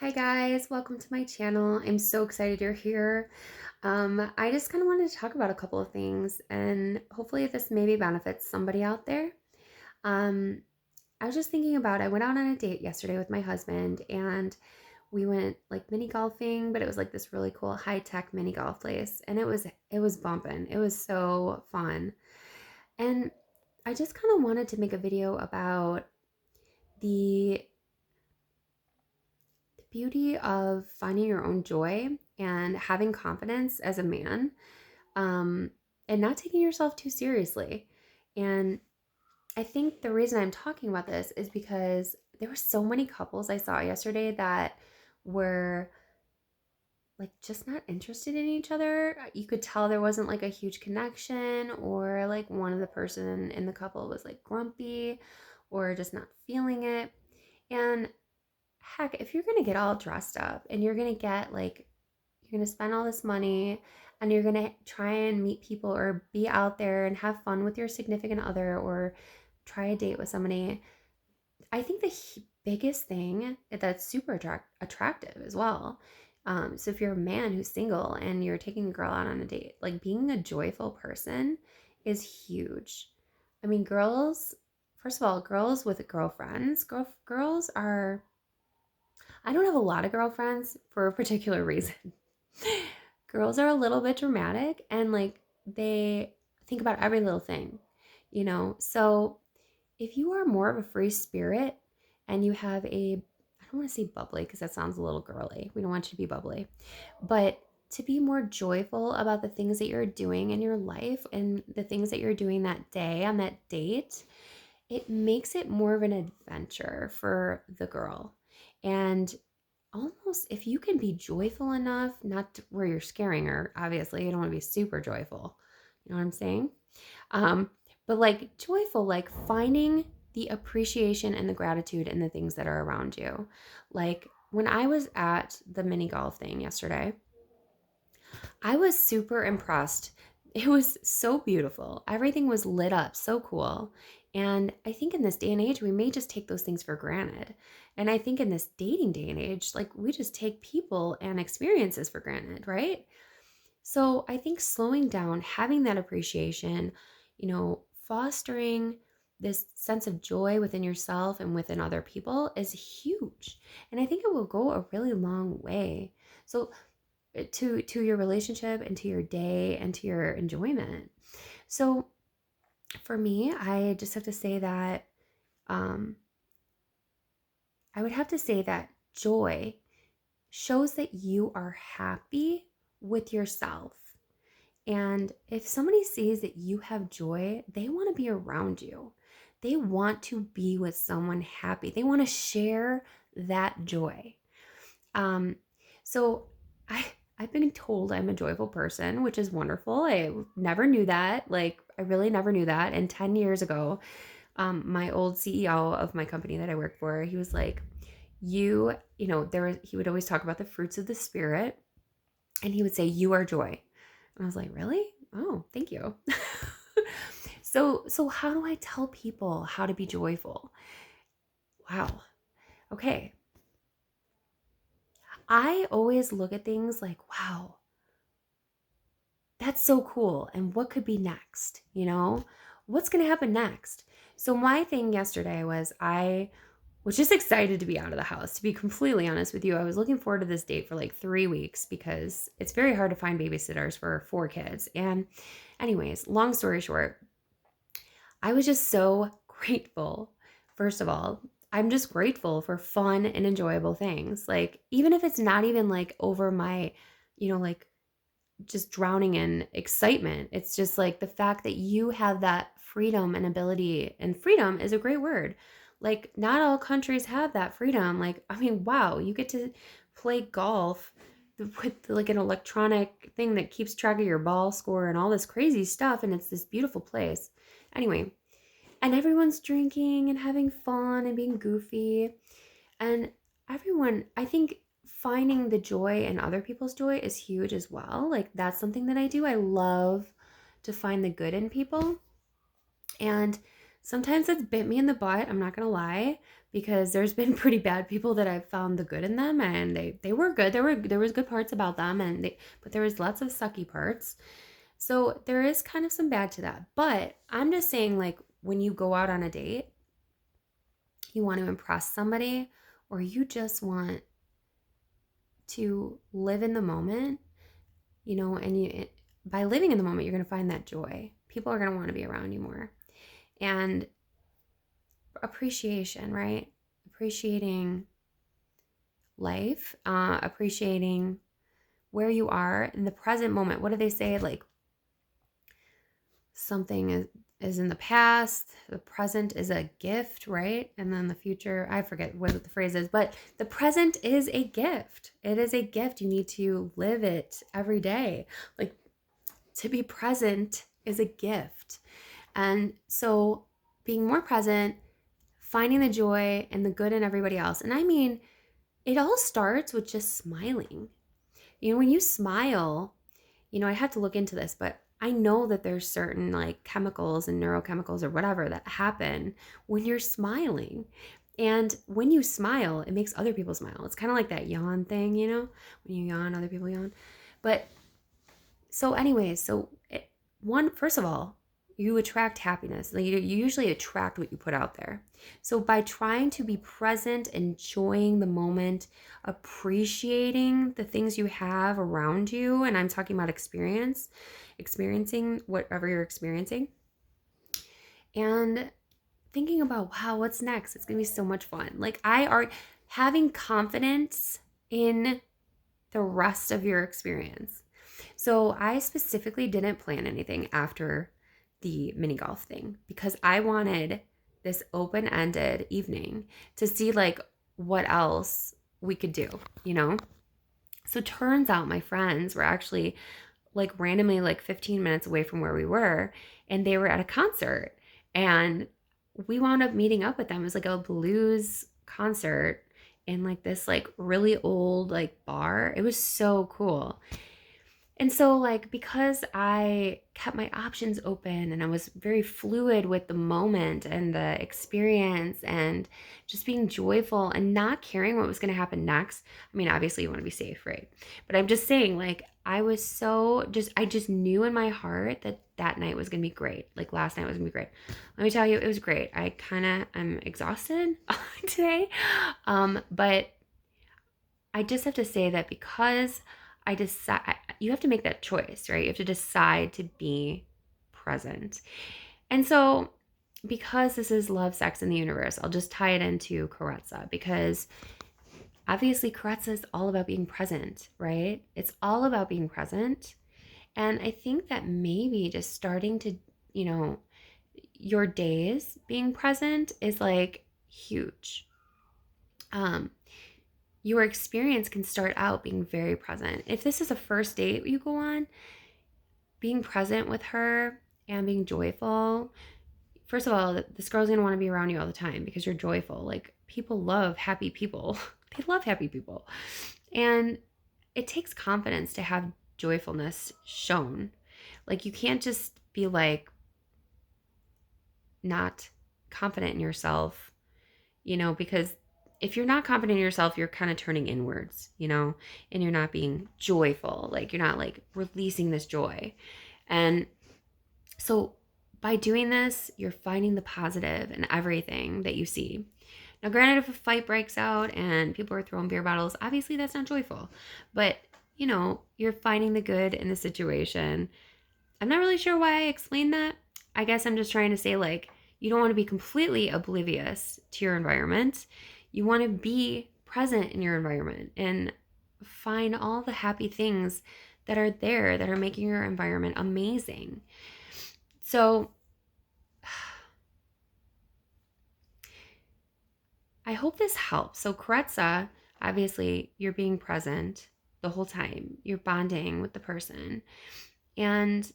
Hi guys, welcome to my channel. I'm so excited you're here. I just kind of wanted to talk about a couple of things and hopefully this maybe benefits somebody out there. Um, I was just thinking about I went out on a date yesterday with my husband and we went like mini golfing, but it was like this really cool high-tech mini golf place and it was bumping. It was so fun. And I just kind of wanted to make a video about the beauty of finding your own joy and having confidence as a man, um, and not taking yourself too seriously. And I think the reason I'm talking about this is because there were so many couples I saw yesterday that were like just not interested in each other. You could tell there wasn't like a huge connection, or like one of the person in the couple was like grumpy or just not feeling it. And heck, if you're going to get all dressed up and you're going to get like, you're going to spend all this money and you're going to try and meet people or be out there and have fun with your significant other or try a date with somebody, I think the biggest thing that's super attractive as well. So if you're a man who's single and you're taking a girl out on a date, like being a joyful person is huge. I mean, girls, first of all, girls with girlfriends, girls are, I don't have a lot of girlfriends for a particular reason. Girls are a little bit dramatic and like they think about every little thing, you know? So if you are more of a free spirit and you have I don't want to say bubbly because that sounds a little girly. We don't want you to be bubbly, but to be more joyful about the things that you're doing in your life and the things that you're doing that day on that date, it makes it more of an adventure for the girl. And almost if you can be joyful enough, not to where you're scaring her, obviously, you don't want to be super joyful. You know what I'm saying? Um, but like joyful, like finding the appreciation and the gratitude in the things that are around you. Like when I was at the mini golf thing yesterday, I was super impressed. It was so beautiful. Everything was lit up, so cool. And I think in this day and age, we may just take those things for granted. And I think in this dating day and age, like we just take people and experiences for granted, right? So I think slowing down, having that appreciation, fostering this sense of joy within yourself and within other people is huge. And I think it will go a really long way. So to your relationship and to your day and to your enjoyment. So for me, I just have to say that um, I would have to say that joy shows that you are happy with yourself. And if somebody sees that you have joy, they want to be around you. They want to be with someone happy. They want to share that joy. Um, so I I've been told I'm a joyful person, which is wonderful. I never knew that. Like I really never knew that. And 10 years ago, my old CEO of my company that I work for, he was like, he would always talk about the fruits of the spirit and he would say, "You are joy." And I was like, "Really? Oh, thank you." So how do I tell people how to be joyful? Wow. Okay. I always look at things like, wow, that's so cool. And what could be next? What's going to happen next? So, my thing yesterday was I was just excited to be out of the house. To be completely honest with you, I was looking forward to this date for like 3 weeks because it's very hard to find babysitters for 4 kids. And, anyways, long story short, I was just so grateful. First of all, I'm just grateful for fun and enjoyable things. Like, even if it's not even like over my, like just drowning in excitement. It's just like the fact that you have that freedom and ability, and freedom is a great word. Like, not all countries have that freedom. Like, I mean, wow, you get to play golf with like an electronic thing that keeps track of your ball score and all this crazy stuff. And it's this beautiful place. Anyway, and everyone's drinking and having fun and being goofy. And everyone, I think finding the joy in other people's joy is huge as well. Like that's something that I do. I love to find the good in people. And sometimes it's bit me in the butt, I'm not going to lie, because there's been pretty bad people that I've found the good in them, and they were good. There was good parts about them, but there was lots of sucky parts. So there is kind of some bad to that. But I'm just saying, like, when you go out on a date, you want to impress somebody, or you just want to live in the moment, and by living in the moment, you're going to find that joy. People are going to want to be around you more. And appreciation, right? Appreciating life, appreciating where you are in the present moment. What do they say? Like, something is in the past, the present is a gift, right? And then the future, I forget what the phrase is, but the present is a gift. It is a gift. You need to live it every day. Like, to be present is a gift. And so being more present, finding the joy and the good in everybody else. And I mean, it all starts with just smiling. When you smile, I have to look into this, but I know that there's certain like chemicals and neurochemicals or whatever that happen when you're smiling. And when you smile, it makes other people smile. It's kind of like that yawn thing, when you yawn, other people yawn. But so anyways, first of all, you attract happiness. Like, you usually attract what you put out there. So by trying to be present, enjoying the moment, appreciating the things you have around you, and I'm talking about experiencing whatever you're experiencing, and thinking about, wow, what's next? It's going to be so much fun. Like, having confidence in the rest of your experience. So I specifically didn't plan anything after the mini golf thing because I wanted this open-ended evening to see like what else we could do, So turns out my friends were actually like randomly like 15 minutes away from where we were, and they were at a concert, and we wound up meeting up with them. It was like a blues concert in like this like really old like bar. It was so cool. And so, like, because I kept my options open and I was very fluid with the moment and the experience and just being joyful and not caring what was going to happen next. I mean, obviously, you want to be safe, right? But I'm just saying, like, I just knew in my heart that that night was going to be great. Like, last night was going to be great. Let me tell you, it was great. I'm exhausted today. But I just have to say that because I decide, you have to make that choice, right? You have to decide to be present. And so, because this is love, sex, and the universe, I'll just tie it into Karatza, because obviously Karatza is all about being present, right? It's all about being present. And I think that maybe just starting to, your days being present is like huge. Your experience can start out being very present. If this is a first date you go on, being present with her and being joyful. First of all, this girl's gonna want to be around you all the time because you're joyful. Like, people love happy people. They love happy people. And it takes confidence to have joyfulness shown. Like, you can't just be like not confident in yourself, because if you're not confident in yourself, you're kind of turning inwards, and you're not being joyful. Like, you're not like releasing this joy. And so by doing this, you're finding the positive in everything that you see. Now, granted, if a fight breaks out and people are throwing beer bottles, obviously that's not joyful. But, you're finding the good in the situation. I'm not really sure why I explained that. I guess I'm just trying to say, like, you don't want to be completely oblivious to your environment. You want to be present in your environment and find all the happy things that are there that are making your environment amazing. So I hope this helps. So Karatza, obviously, you're being present the whole time. You're bonding with the person. And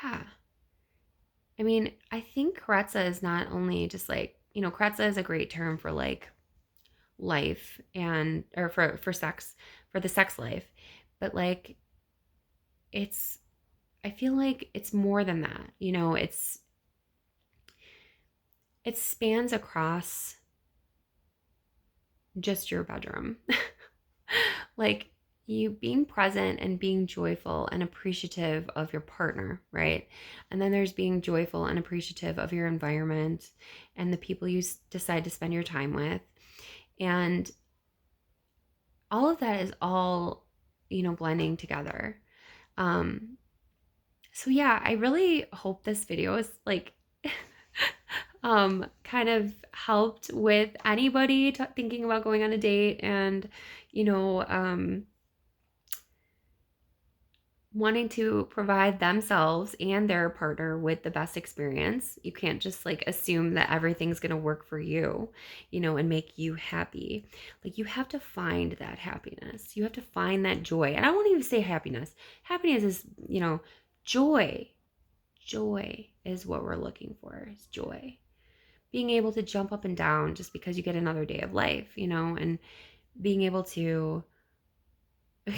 yeah, I mean, I think Karatza is not only just like, Karatza is a great term for like life or for sex, for the sex life. But like, I feel like it's more than that. It spans across just your bedroom. Like you being present and being joyful and appreciative of your partner, right? And then there's being joyful and appreciative of your environment and the people you decide to spend your time with. And all of that is all, blending together. Um, so yeah, I really hope this video is like kind of helped with anybody thinking about going on a date and, you know, um, wanting to provide themselves and their partner with the best experience. You can't just like assume that everything's going to work for you, and make you happy. Like you have to find that happiness. You have to find that joy. And I won't even say happiness. Happiness is, joy. Joy is what we're looking for, is joy. Being able to jump up and down just because you get another day of life, and being able to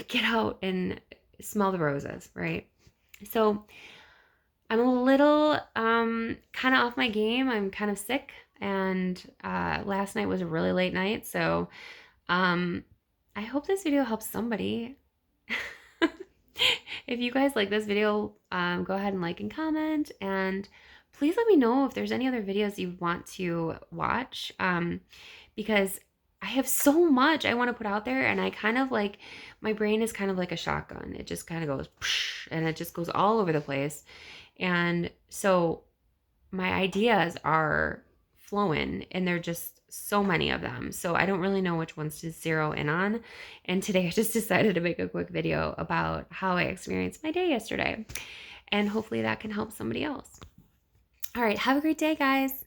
get out and smell the roses, right? So I'm a little kind of off my game. I'm kind of sick, and last night was a really late night. So um, I hope this video helps somebody. If you guys like this video, go ahead and like and comment, and please let me know if there's any other videos you want to watch, because I have so much I want to put out there, and I kind of like, my brain is kind of like a shotgun. It just kind of goes, and it just goes all over the place. And so my ideas are flowing, and they're just so many of them. So I don't really know which ones to zero in on. And today I just decided to make a quick video about how I experienced my day yesterday. And hopefully that can help somebody else. All right, have a great day, guys.